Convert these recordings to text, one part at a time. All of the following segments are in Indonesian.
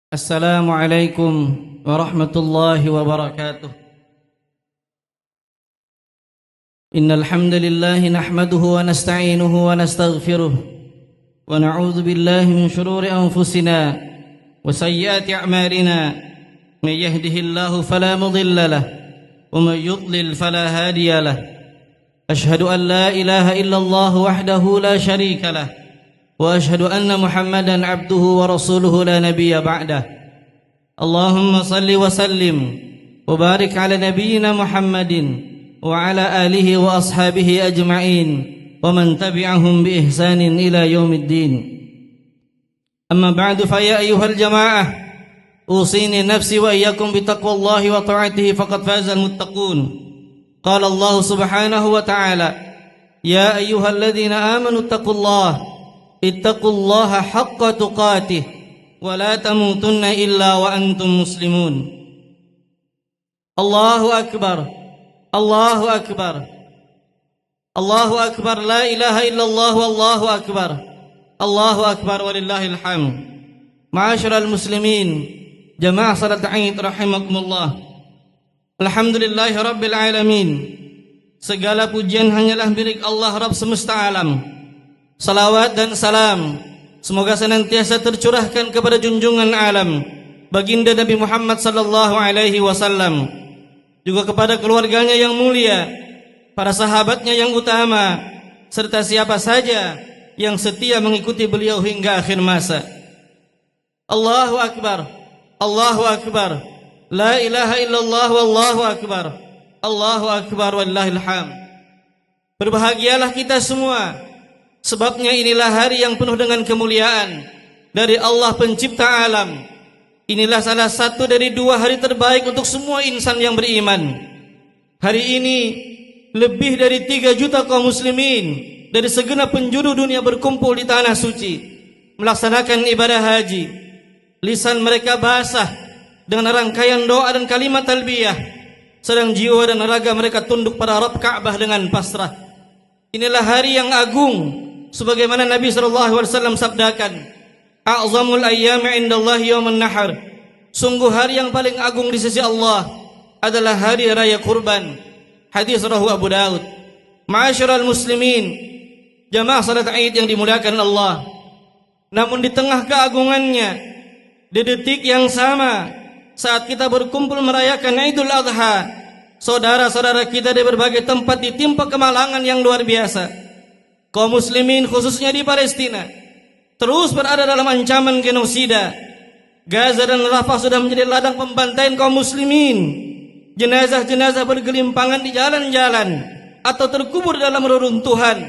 السلام عليكم ورحمة الله وبركاته. إن الحمد لله نحمده ونستعينه ونستغفره ونعوذ بالله من شرور أنفسنا وسيئات أعمالنا. من يهده الله فلا مضل له ومن يضلل فلا هادي له. أشهد أن لا إله إلا الله وحده لا شريك له وأشهد أن محمدا عبده ورسوله لا نبي بعده. اللهم صل وسلم وبارك على نبينا محمد وعلى آله وأصحابه أجمعين ومن تبعهم بإحسان إلى يوم الدين. أما بعد فيا أيها الجماعة أوصيني نفسي وإياكم بتقوى الله وطاعته فقد فاز المتقون. قال الله سبحانه وتعالى: يا أيها الذين آمنوا اتقوا الله اتقوا الله حق تقاته ولا تموتن إلا وأنتم مسلمون. الله أكبر الله أكبر الله أكبر لا إله إلا الله والله أكبر الله أكبر ولله الحمد. معاشر المسلمين جماعة صلاة Eid rahimakumullah. Alhamdulillahi Rabbil Alamin. Segala pujian hanyalah milik Allah Rabb semesta alam. Salawat dan salam semoga senantiasa tercurahkan kepada junjungan alam baginda Nabi Muhammad sallallahu alaihi wasallam, juga kepada keluarganya yang mulia, para sahabatnya yang utama, serta siapa saja yang setia mengikuti beliau hingga akhir masa. Allahu Akbar Allahu Akbar la ilaha illallah wallahu akbar Allahu Akbar wallahil hamd. Berbahagialah kita semua, sebabnya inilah hari yang penuh dengan kemuliaan dari Allah pencipta alam. Inilah salah satu dari dua hari terbaik untuk semua insan yang beriman. Hari ini lebih dari 3 juta kaum muslimin dari segenap penjuru dunia berkumpul di tanah suci melaksanakan ibadah haji. Lisan mereka basah dengan rangkaian doa dan kalimat talbiyah, sedang jiwa dan raga mereka tunduk pada Rabb Ka'bah dengan pasrah. Inilah hari yang agung, sebagaimana Nabi SAW sabdakan, a'zamul ayyami indallahi yawmun nahar. Sungguh hari yang paling agung di sisi Allah adalah hari raya kurban. Hadis rawahu Abu Daud. Ma'asyiral muslimin, jamaah salat Eid yang dimuliakan Allah. Namun di tengah keagungannya, di detik yang sama saat kita berkumpul merayakan Idul Adha, saudara-saudara kita di berbagai tempat ditimpa kemalangan yang luar biasa. Kaum muslimin khususnya di Palestina terus berada dalam ancaman genosida. Gaza dan Rafah sudah menjadi ladang pembantaian kaum muslimin. Jenazah-jenazah bergelimpangan di jalan-jalan atau terkubur dalam reruntuhan.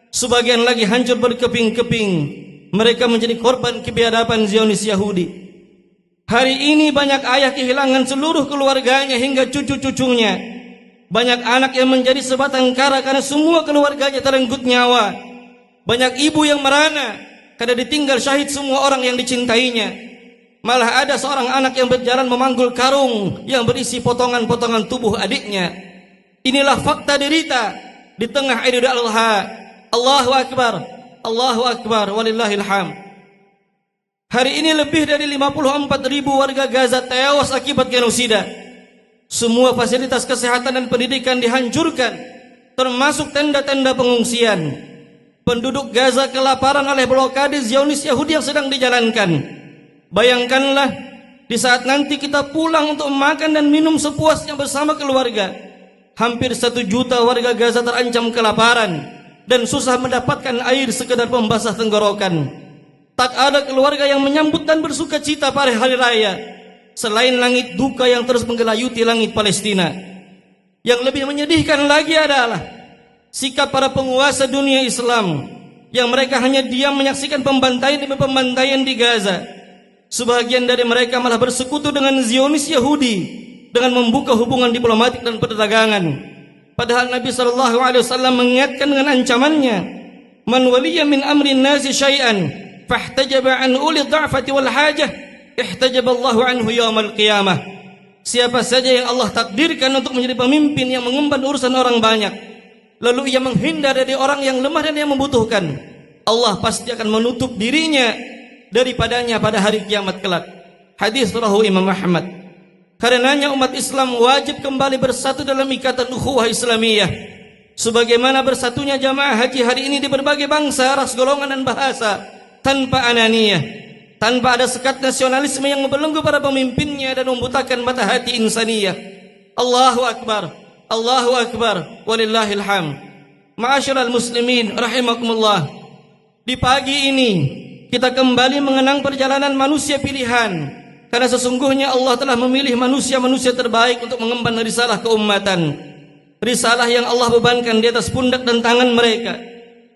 Sebagian lagi hancur berkeping-keping. Mereka menjadi korban kebiadaban Zionis Yahudi. Hari ini banyak ayah kehilangan seluruh keluarganya hingga cucu-cucunya. Banyak anak yang menjadi sebatang kara karena semua keluarganya terenggut nyawa. Banyak ibu yang merana karena ditinggal syahid semua orang yang dicintainya. Malah ada seorang anak yang berjalan memanggul karung yang berisi potongan-potongan tubuh adiknya. Inilah fakta derita di tengah Idul Adha. Allahu Akbar Allahu Akbar walillahil hamd. Hari ini lebih dari 54.000 warga Gaza tewas akibat genosida. Semua fasilitas kesehatan dan pendidikan dihancurkan, termasuk tenda-tenda pengungsian. Penduduk Gaza kelaparan oleh blokade Zionis Yahudi yang sedang dijalankan. Bayangkanlah di saat nanti kita pulang untuk makan dan minum sepuasnya bersama keluarga. Hampir 1 juta warga Gaza terancam kelaparan dan susah mendapatkan air sekedar pembasah tenggorokan. Tak ada keluarga yang menyambut dan bersuka cita pada hari raya selain langit duka yang terus menggelayuti langit Palestina. Yang lebih menyedihkan lagi adalah sikap para penguasa dunia Islam yang mereka hanya diam menyaksikan pembantaian demi pembantaian di Gaza. Sebagian dari mereka malah bersekutu dengan Zionis Yahudi dengan membuka hubungan diplomatik dan perdagangan. Padahal Nabi SAW mengingatkan dengan ancamannya, man waliya min amrin nasi syai'an fahtajaba an uli dha'fati wal hajah ihtajaballahu anhu yaumal qiyamah. Siapa saja yang Allah takdirkan untuk menjadi pemimpin yang mengemban urusan orang banyak, lalu ia menghindar dari orang yang lemah dan yang membutuhkan, Allah pasti akan menutup dirinya daripadanya pada hari kiamat kelak. Hadis rawahu Imam Ahmad. Karenanya umat Islam wajib kembali bersatu dalam ikatan ukhuwah Islamiyah, sebagaimana bersatunya jamaah haji hari ini di berbagai bangsa, ras, golongan dan bahasa, tanpa ananiyah, tanpa ada sekat nasionalisme yang membelenggu para pemimpinnya dan membutakan mata hati insaniyah. Allahu Akbar, Allahu Akbar, walillahil hamd. Ma'asyiral muslimin rahimakumullah. Di pagi ini kita kembali mengenang perjalanan manusia pilihan, karena sesungguhnya Allah telah memilih manusia-manusia terbaik untuk mengemban risalah keumatan, risalah yang Allah bebankan di atas pundak dan tangan mereka,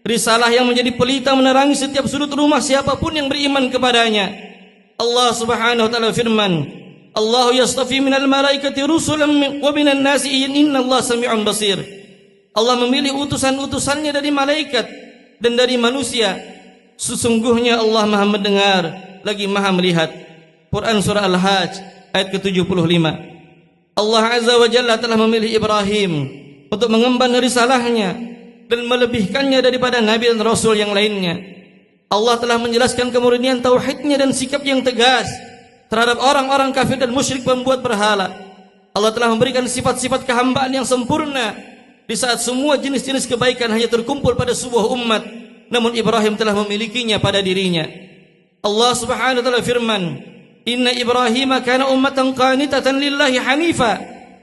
risalah yang menjadi pelita menerangi setiap sudut rumah siapapun yang beriman kepadanya. Allah Subhanahu wa taala firman, Allahu yastafi minal malaikati rusulan wa minan nasi innallaha sami'un basir. Allah memilih utusan-utusannya dari malaikat dan dari manusia. Sesungguhnya Allah Maha mendengar lagi Maha melihat. Quran surah Al-Hajj ayat ke-75. Allah Azza wa Jalla telah memilih Ibrahim untuk mengemban risalahnya dan melebihkannya daripada nabi dan rasul yang lainnya. Allah telah menjelaskan kemurnian tauhidnya dan sikap yang tegas terhadap orang-orang kafir dan musyrik pembuat berhala. Allah telah memberikan sifat-sifat kehambaan yang sempurna di saat semua jenis-jenis kebaikan hanya terkumpul pada sebuah umat, namun Ibrahim telah memilikinya pada dirinya. Allah Subhanahu wa taala firman, Inna Ibrahim kana ummatan qanitatan lillahi hanifa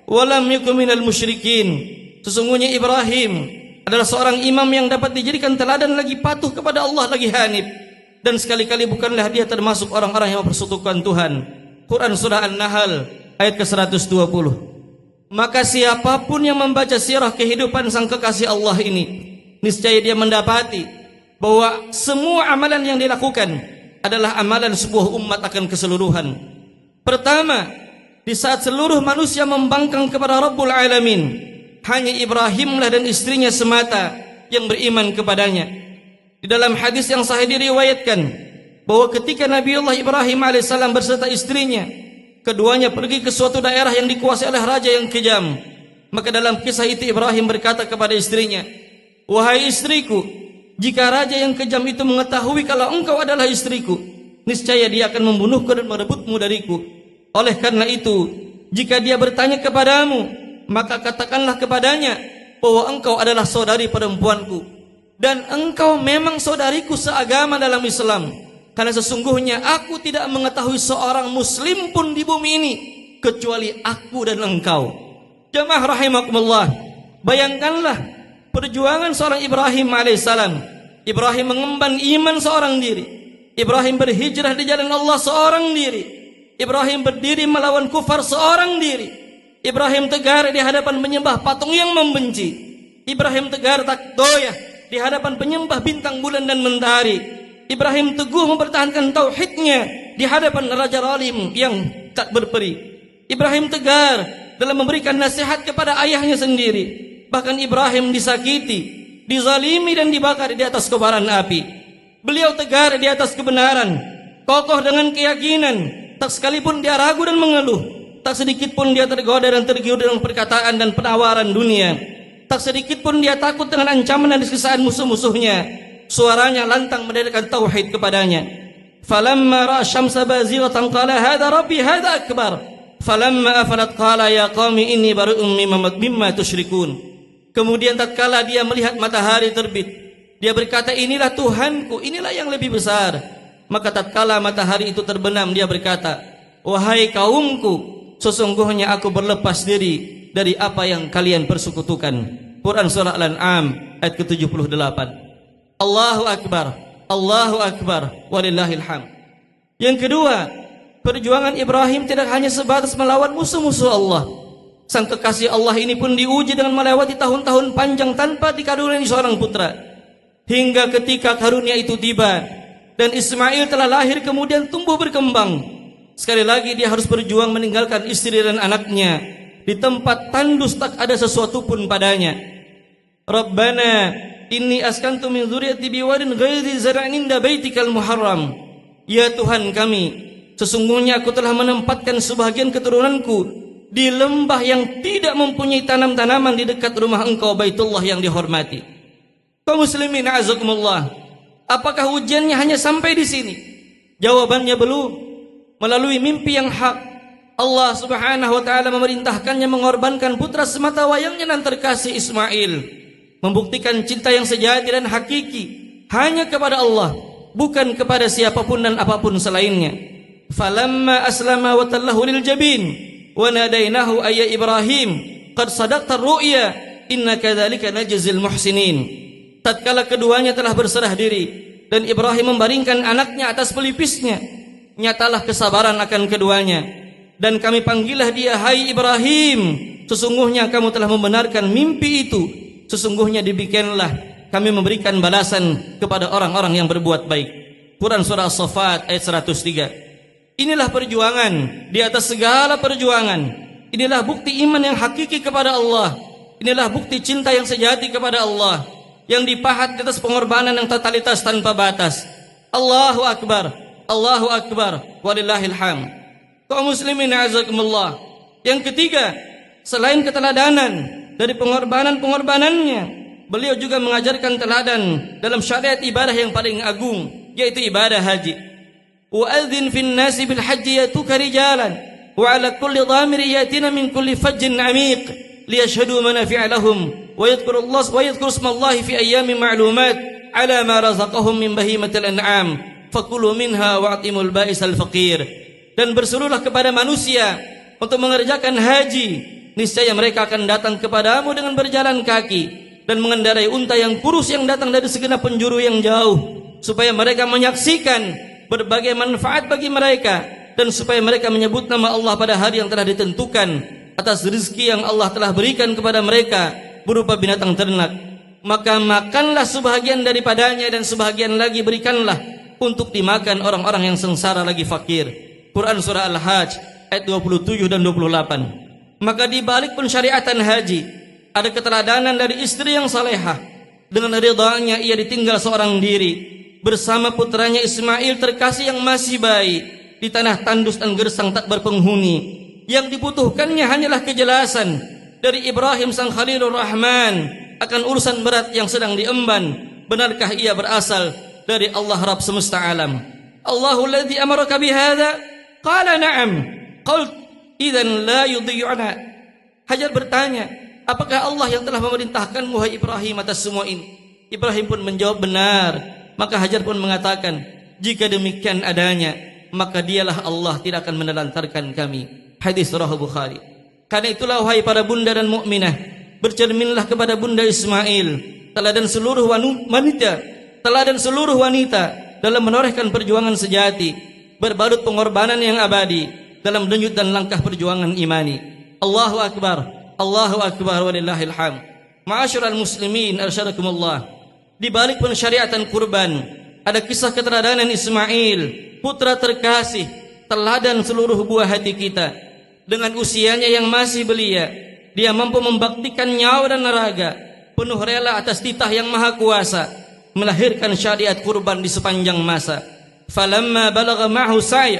wa lam yakun minal musyrikin. Sesungguhnya Ibrahim adalah seorang imam yang dapat dijadikan teladan, lagi patuh kepada Allah, lagi hanif, dan sekali-kali bukanlah dia termasuk orang-orang yang mempersekutukan Tuhan. Quran surah An-Nahl ayat ke-120. Maka siapapun yang membaca sirah kehidupan sang kekasih Allah ini, niscaya dia mendapati bahwa semua amalan yang dilakukan adalah amalan sebuah umat akan keseluruhan. Pertama, di saat seluruh manusia membangkang kepada Rabbul Alamin, hanya Ibrahimlah dan istrinya semata yang beriman kepadanya. Di dalam hadis yang sahih diriwayatkan bahwa ketika Nabiullah Ibrahim alaihissalam berserta istrinya, keduanya pergi ke suatu daerah yang dikuasai oleh raja yang kejam. Maka dalam kisah itu Ibrahim berkata kepada istrinya, "Wahai istriku, jika raja yang kejam itu mengetahui kalau engkau adalah istriku, niscaya dia akan membunuhku dan merebutmu dariku. Oleh karena itu, jika dia bertanya kepadamu, maka katakanlah kepadanya bahwa engkau adalah saudari perempuanku, dan engkau memang saudariku seagama dalam Islam. Karena sesungguhnya aku tidak mengetahui seorang muslim pun di bumi ini kecuali aku dan engkau." Jamaah rahimakumullah, bayangkanlah perjuangan seorang Ibrahim alaihissalam. Ibrahim mengemban iman seorang diri. Ibrahim berhijrah di jalan Allah seorang diri. Ibrahim berdiri melawan kufar seorang diri. Ibrahim tegar di hadapan penyembah patung yang membenci. Ibrahim tegar tak doyah di hadapan penyembah bintang, bulan dan mentari. Ibrahim teguh mempertahankan tauhidnya di hadapan raja zalim yang tak berperi. Ibrahim tegar dalam memberikan nasihat kepada ayahnya sendiri. Bahkan Ibrahim disakiti, dizalimi dan dibakar di atas kobaran api. Beliau tegar di atas kebenaran, kokoh dengan keyakinan, tak sekalipun dia ragu dan mengeluh, tak sedikit pun dia tergoda dan tergiur dengan perkataan dan penawaran dunia, tak sedikit pun dia takut dengan ancaman dan siksaan musuh-musuhnya. Suaranya lantang mendirikan tauhid kepadanya. Falamma ra'a syamsa bazighatan qala hadza rabbi hadza akbar. Falamma afalat qala ya qaumi inni bari'um mimma tusyrikun. Kemudian tatkala dia melihat matahari terbit, dia berkata, inilah Tuhanku, inilah yang lebih besar. Maka tatkala matahari itu terbenam, dia berkata, wahai kaumku, sesungguhnya aku berlepas diri dari apa yang kalian persekutukan. Quran surah Al-An'am ayat ke-78. Allahu Akbar, Allahu Akbar, walillahil hamd. Yang kedua, perjuangan Ibrahim tidak hanya sebatas melawan musuh-musuh Allah. Sang kekasih Allah ini pun diuji dengan melewati tahun-tahun panjang tanpa dikaruniai seorang putra. Hingga ketika karunia itu tiba dan Ismail telah lahir kemudian tumbuh berkembang, sekali lagi dia harus berjuang meninggalkan istri dan anaknya di tempat tandus, tak ada sesuatu pun padanya. Rabbana inni askantu min dzurriyyati biwadin ghairi zar'in inda baitikal muharram. Ya Tuhan kami, sesungguhnya aku telah menempatkan sebahagian keturunanku di lembah yang tidak mempunyai tanam-tanaman di dekat rumah engkau, Baitullah yang dihormati. Kaum muslimin a'azakumullah, apakah ujiannya hanya sampai di sini? Jawabannya belum. melalui mimpi yang hak, Allah Subhanahu wa taala memerintahkannya mengorbankan putra semata wayangnya dan terkasih Ismail, membuktikan cinta yang sejati dan hakiki hanya kepada Allah, bukan kepada siapapun dan apapun selainnya. Falamma aslama wa tallahu lil jabin wa nadainahu ayya Ibrahim qad sadaqta ar-ru'ya inna kadzalika najzil muhsinin. Tatkala keduanya telah berserah diri dan Ibrahim membaringkan anaknya atas pelipisnya, nyatalah kesabaran akan keduanya, dan kami panggillah dia, hai Ibrahim, sesungguhnya kamu telah membenarkan mimpi itu, sesungguhnya demikianlah kami memberikan balasan kepada orang-orang yang berbuat baik. Quran surah As-Saffat ayat 103. Inilah perjuangan di atas segala perjuangan. Inilah bukti iman yang hakiki kepada Allah. Inilah bukti cinta yang sejati kepada Allah, yang dipahat di atas pengorbanan yang totalitas tanpa batas. Allahu Akbar, Allahu Akbar, walillahil hamd. Kaum muslimin azakumullah. Yang ketiga, selain keteladanan dari pengorbanan-pengorbanannya, beliau juga mengajarkan teladan dalam syariat ibadah yang paling agung, yaitu ibadah haji. Wa'adzin fin nasi bil haji yatuka rijalan wa ala kulli dhamir yatina min kulli fajjin amiq liyashhadu manafi'a lahum wa yadhkuru ismallahi fi ayyamin ma'lumat ala ma razaqahum min bahimatil an'am fakulu minha wa'timul ba'isal faqir. Dan berserulah kepada manusia untuk mengerjakan haji, niscaya mereka akan datang kepadamu dengan berjalan kaki dan mengendarai unta yang kurus yang datang dari segenap penjuru yang jauh, supaya mereka menyaksikan berbagai manfaat bagi mereka, dan supaya mereka menyebut nama Allah pada hari yang telah ditentukan atas rezeki yang Allah telah berikan kepada mereka berupa binatang ternak. Maka makanlah sebahagian daripadanya dan sebahagian lagi berikanlah untuk dimakan orang-orang yang sengsara lagi fakir. Quran surah Al-Hajj ayat 27 dan 28. Maka di balik pensyariatan haji ada keteladanan dari istri yang salehah. Dengan ridhaanya ia ditinggal seorang diri bersama putranya Ismail terkasih yang masih bayi di tanah tandus dan gersang tak berpenghuni. Yang dibutuhkannya hanyalah kejelasan dari Ibrahim sang Khalilur Rahman akan urusan berat yang sedang diemban. Benarkah ia berasal dari Allah Rabb semesta alam? Allahu alladhi amaraka bihadza? Qala na'am. Qult idzan la yudhi'una. Hajar bertanya, apakah Allah yang telah memerintahkanmu hai Ibrahim atas semua ini? Ibrahim pun menjawab, benar. Maka Hajar pun mengatakan, jika demikian adanya, maka dialah Allah tidak akan menelantarkan kami. Hadis riwayat Bukhari. Karena itulah wahai para bunda dan mukminah, bercerminlah kepada bunda Ismail, teladan seluruh wanita dalam menorehkan perjuangan sejati, berbalut pengorbanan yang abadi dalam denyut dan langkah perjuangan imani. Allahu Akbar, Allahu Akbar, walillahil hamd. Ma'asyiral muslimin arsyadakumullah. Di balik pensyariatan kurban ada kisah keteladanan Ismail, putra terkasih, teladan seluruh buah hati kita. Dengan usianya yang masih belia, dia mampu membaktikan nyawa dan raga, penuh rela atas titah yang maha kuasa, melahirkan syariat kurban di sepanjang masa. Falamma balagha ma'hu sa'i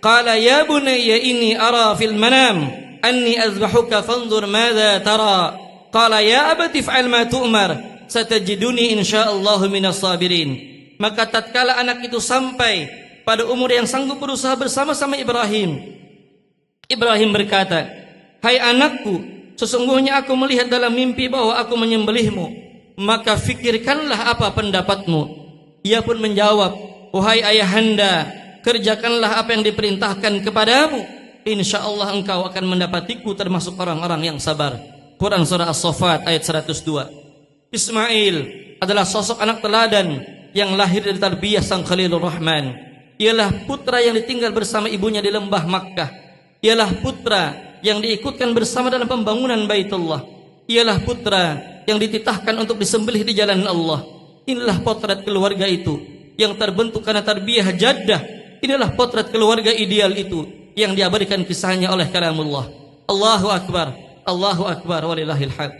qala ya bunayya inni ara fil manam anni azbahuka fanzur madza tara. Qala ya abati fa'al ma tu'mar satajiduni insyaallah minas sabirin. Maka tatkala anak itu sampai pada umur yang sanggup berusaha bersama-sama Ibrahim berkata, hai anakku, sesungguhnya aku melihat dalam mimpi bahwa aku menyembelihmu, maka fikirkanlah apa pendapatmu. Ia pun menjawab, wahai ayahanda, kerjakanlah apa yang diperintahkan kepadamu, insyaallah engkau akan mendapatiku termasuk orang-orang yang sabar. Quran surah As-Saffat ayat 102. Ismail adalah sosok anak teladan yang lahir dari tarbiyah sang Khalilur Rahman. Ialah putra yang ditinggal bersama ibunya di lembah Makkah. Ialah putra yang diikutkan bersama dalam pembangunan Baitullah. Ialah putra yang dititahkan untuk disembelih di jalan Allah. Inilah potret keluarga itu yang terbentuk karena tarbiyah jaddah. Inilah potret keluarga ideal itu yang diabadikan kisahnya oleh kalamullah. Allahu Akbar, Allahu Akbar, walillahil hamd.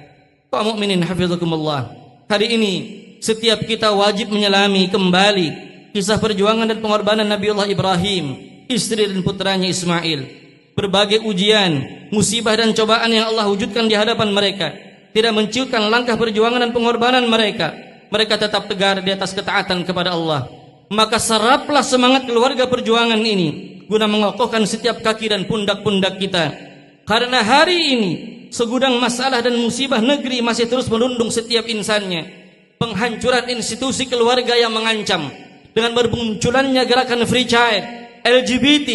Kaum mukminin hafizakumullah. Hari ini setiap kita wajib menyelami kembali kisah perjuangan dan pengorbanan Nabiullah Ibrahim, istri dan putranya Ismail. Berbagai ujian, musibah dan cobaan yang Allah wujudkan di hadapan mereka tidak menciutkan langkah perjuangan dan pengorbanan mereka. Mereka tetap tegar di atas ketaatan kepada Allah. Maka seraplah semangat keluarga perjuangan ini guna mengokohkan setiap kaki dan pundak-pundak kita. Karena hari ini segudang masalah dan musibah negeri masih terus merundung setiap insannya. Penghancuran institusi keluarga yang mengancam, dengan bermunculannya gerakan free child, LGBT,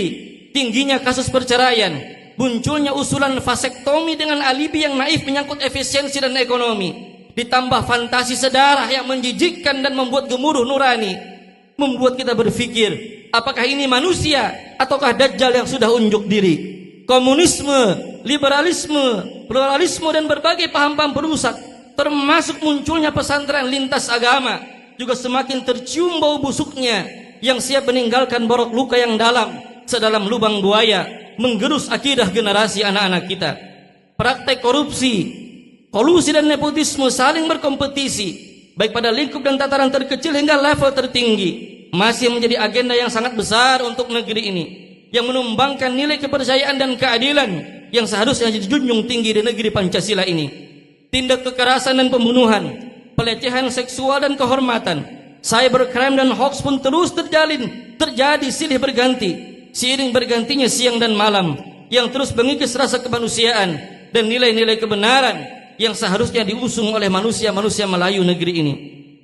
tingginya kasus perceraian, munculnya usulan vasektomi dengan alibi yang naif menyangkut efisiensi dan ekonomi, ditambah fantasi sedarah yang menjijikkan dan membuat gemuruh nurani, membuat kita berpikir, apakah ini manusia ataukah dajjal yang sudah unjuk diri? Komunisme, liberalisme, pluralisme dan berbagai paham-paham perusak, termasuk munculnya pesantren lintas agama, juga semakin tercium bau busuknya yang siap meninggalkan borok luka yang dalam sedalam lubang buaya, menggerus akidah generasi anak-anak kita. Praktek korupsi, kolusi dan nepotisme saling berkompetisi, baik pada lingkup dan tataran terkecil hingga level tertinggi, masih menjadi agenda yang sangat besar untuk negeri ini, yang menumbangkan nilai kepercayaan dan keadilan yang seharusnya dijunjung tinggi di negeri Pancasila ini. Tindak kekerasan dan pembunuhan, pelecehan seksual dan kehormatan, cybercrime dan hoax pun terus terjadi silih berganti, seiring bergantinya siang dan malam, yang terus mengikis rasa kemanusiaan dan nilai-nilai kebenaran yang seharusnya diusung oleh manusia-manusia Melayu negeri ini.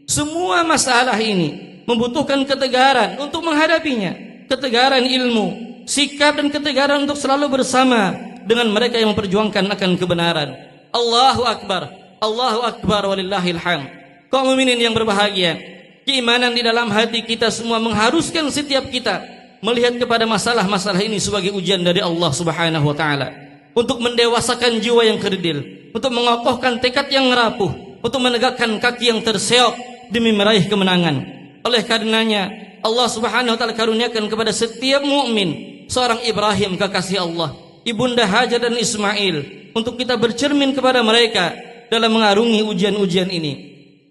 Semua masalah ini membutuhkan ketegaran untuk menghadapinya, ketegaran ilmu, sikap dan ketegaran untuk selalu bersama dengan mereka yang memperjuangkan akan kebenaran. Allahu Akbar, Allahu Akbar, walillahil hamd. Kaum mukminin yang berbahagia, keimanan di dalam hati kita semua mengharuskan setiap kita melihat kepada masalah-masalah ini sebagai ujian dari Allah Subhanahu wa taala, untuk mendewasakan jiwa yang kerdil, untuk mengokohkan tekad yang rapuh, untuk menegakkan kaki yang terseok demi meraih kemenangan. Oleh karenanya Allah Subhanahu wa taala karuniakan kepada setiap mukmin seorang Ibrahim kekasih Allah, ibunda Hajar dan Ismail, untuk kita bercermin kepada mereka dalam mengarungi ujian-ujian ini.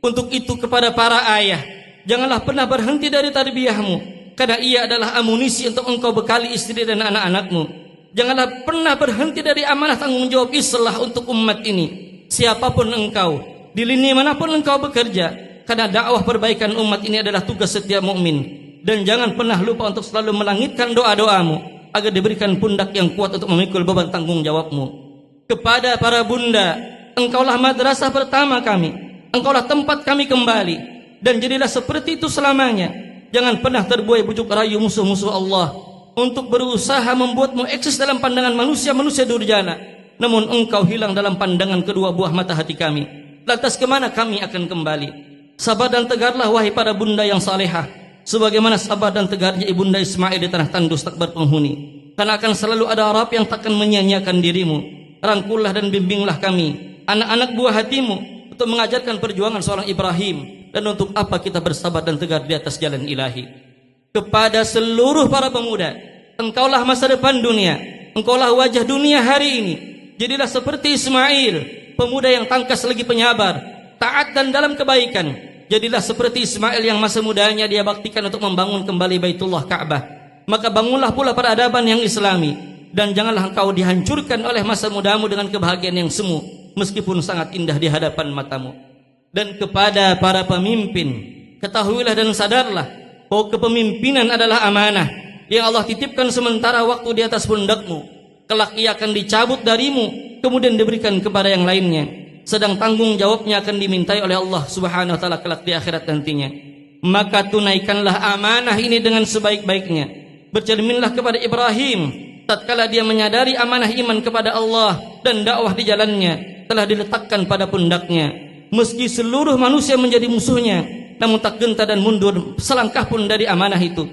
Untuk itu kepada para ayah, janganlah pernah berhenti dari tarbiyahmu, karena ia adalah amunisi untuk engkau bekali istri dan anak-anakmu. Janganlah pernah berhenti dari amanah tanggung jawab islah untuk umat ini, siapapun engkau, di lini manapun engkau bekerja, karena dakwah perbaikan umat ini adalah tugas setiap mukmin. Dan jangan pernah lupa untuk selalu melangitkan doa-doamu agar diberikan pundak yang kuat untuk memikul beban tanggung jawabmu. Kepada para bunda, engkaulah madrasah pertama kami, engkaulah tempat kami kembali, dan jadilah seperti itu selamanya. Jangan pernah terbuai bujuk rayu musuh-musuh Allah untuk berusaha membuatmu eksis dalam pandangan manusia-manusia durjana, namun engkau hilang dalam pandangan kedua buah mata hati kami. Lantas kemana kami akan kembali? Sabar dan tegarlah wahai para bunda yang salehah, sebagaimana sabar dan tegarnya ibunda Ismail di tanah tandus tak berpenghuni. Karena akan selalu ada Arab yang takkan menyia-nyiakan dirimu. Rangkullah dan bimbinglah kami, anak-anak buah hatimu, untuk mengajarkan perjuangan seorang Ibrahim, dan untuk apa kita bersabar dan tegar di atas jalan ilahi. Kepada seluruh para pemuda, engkaulah masa depan dunia, engkaulah wajah dunia hari ini. Jadilah seperti Ismail, pemuda yang tangkas lagi penyabar, taat dan dalam kebaikan. Jadilah seperti Ismail yang masa mudanya dia baktikan untuk membangun kembali Baitullah Ka'bah. Maka bangunlah pula peradaban yang islami, dan janganlah engkau dihancurkan oleh masa mudamu dengan kebahagiaan yang semu, meskipun sangat indah di hadapan matamu. Dan kepada para pemimpin, ketahuilah dan sadarlah bahwa kepemimpinan adalah amanah yang Allah titipkan sementara waktu di atas pundakmu. Kelak ia akan dicabut darimu, kemudian diberikan kepada yang lainnya, sedang tanggung jawabnya akan dimintai oleh Allah Subhanahu wa taala kelak di akhirat nantinya. Maka tunaikanlah amanah ini dengan sebaik-baiknya. Bercerminlah kepada Ibrahim tatkala dia menyadari amanah iman kepada Allah dan dakwah di jalannya telah diletakkan pada pundaknya. Meski seluruh manusia menjadi musuhnya, namun tak gentar dan mundur selangkah pun dari amanah itu.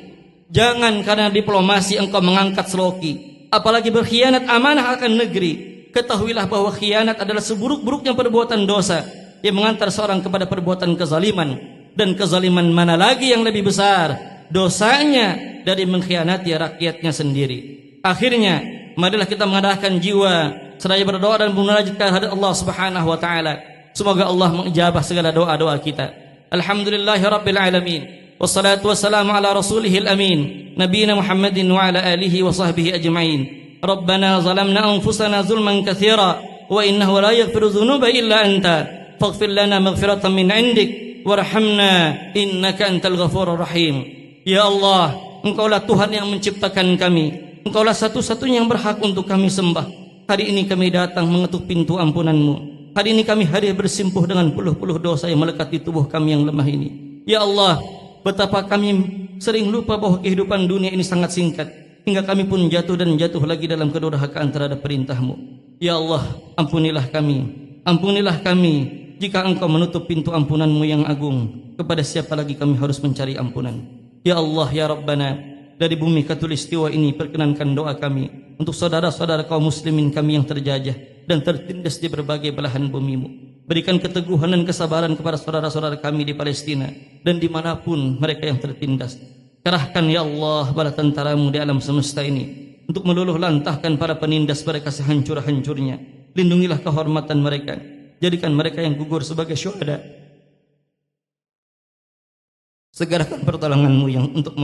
Jangan karena diplomasi engkau mengangkat seloki, apalagi berkhianat amanah akan negeri. Ketahuilah bahwa khianat adalah seburuk-buruknya perbuatan dosa yang mengantar seorang kepada perbuatan kezaliman, dan kezaliman mana lagi yang lebih besar dosanya dari mengkhianati rakyatnya sendiri. Akhirnya, marilah kita mengarahkan jiwa seraya berdoa dan munajat kepada Allah Subhanahu wa taala. Semoga Allah mengijabah segala doa-doa kita. Alhamdulillahirabbil alamin. Wassalatu wassalamu ala rasulihil amin, nabiyina Muhammadin wa ala alihi wa sahbihi ajma'in. Rabbana zalamna anfusana zulman katsira wa innahu la yaghfiru dzunuba illa anta faghfir lana maghfiratan min 'indik warhamna innaka antal ghafurur rahim. Ya Allah, Engkaulah Tuhan yang menciptakan kami. Engkaulah satu-satunya yang berhak untuk kami sembah. Hari ini kami datang mengetuk pintu ampunan-Mu. Hari ini kami hadir bersimpuh dengan puluh-puluh dosa yang melekat di tubuh kami yang lemah ini. Ya Allah, betapa kami sering lupa bahwa kehidupan dunia ini sangat singkat, hingga kami pun jatuh dan jatuh lagi dalam kedurhakaan terhadap perintah-Mu. Ya Allah, ampunilah kami jika Engkau menutup pintu ampunan-Mu yang agung. Kepada siapa lagi kami harus mencari ampunan? Ya Allah, ya Rabbana, dari bumi Katulistiwa ini perkenankan doa kami untuk saudara-saudara kaum muslimin kami yang terjajah dan tertindas di berbagai belahan bumi-Mu. Berikan keteguhan dan kesabaran kepada saudara-saudara kami di Palestina dan dimanapun mereka yang tertindas. Kerahkan ya Allah bala tentara-Mu di alam semesta ini untuk meluluh lantahkan para penindas mereka sehancur-hancurnya. Lindungilah kehormatan mereka, jadikan mereka yang gugur sebagai syuhada. Segerakan pertolongan-Mu yang untuk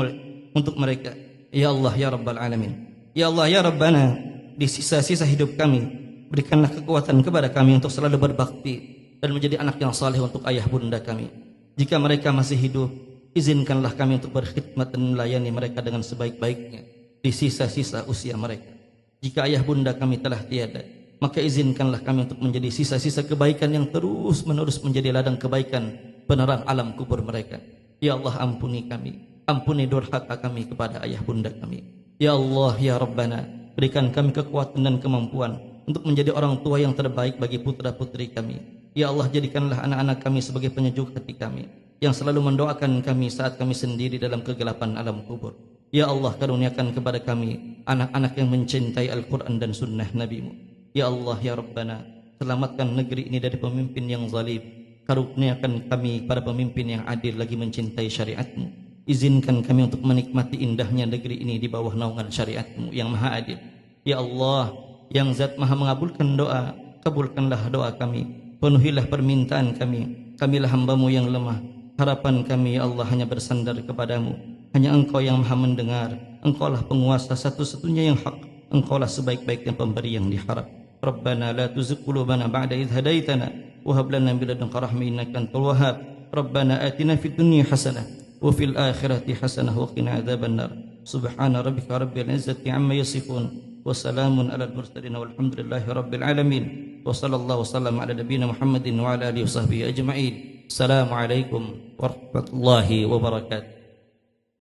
mereka. Ya Allah ya Rabbal Alamin. Ya Allah ya Rabbana, di sisa-sisa hidup kami berikanlah kekuatan kepada kami untuk selalu berbakti dan menjadi anak yang saleh untuk ayah bunda kami. Jika mereka masih hidup, izinkanlah kami untuk berkhidmat dan melayani mereka dengan sebaik-baiknya di sisa-sisa usia mereka. Jika ayah bunda kami telah tiada, maka izinkanlah kami untuk menjadi sisa-sisa kebaikan yang terus-menerus menjadi ladang kebaikan penerang alam kubur mereka. Ya Allah, ampuni kami, ampuni durhaka kami kepada ayah bunda kami. Ya Allah ya Rabbana, berikan kami kekuatan dan kemampuan untuk menjadi orang tua yang terbaik bagi putra-putri kami. Ya Allah, jadikanlah anak-anak kami sebagai penyejuk hati kami, yang selalu mendoakan kami saat kami sendiri dalam kegelapan alam kubur. Ya Allah, karuniakan kepada kami anak-anak yang mencintai Al-Quran dan sunnah Nabi-Mu. Ya Allah ya Rabbana, selamatkan negeri ini dari pemimpin yang zalim. Karuniakan kami para pemimpin yang adil lagi mencintai syariat-Mu. Izinkan kami untuk menikmati indahnya negeri ini di bawah naungan syariat-Mu yang maha adil. Ya Allah, yang zat maha mengabulkan doa, kabulkanlah doa kami, penuhilah permintaan kami. Kamilah hamba-Mu yang lemah, harapan kami ya Allah hanya bersandar kepadamu. Hanya Engkau yang maha mendengar, Engkaulah penguasa satu-satunya yang hak, Engkaulah sebaik-baiknya pemberi yang diharap. Rabbana la tuzigh qulubana ba'da idh hadaitana wa hab lana min ladunka rahmatan innaka antal wahhab. Rabbana atina fid dunya hasanah wa fil akhirati hasanah wa qina adzabannar. Subhana rabbika rabbil izzati amma yasifun wa salamun alal mursalin walhamdulillahi rabbil alamin. Wa sallallahu wasallam ala nabiyyina Muhammadin wa ala alihi washabbihi ajma'in. Assalamualaikum warahmatullahi wabarakatuh.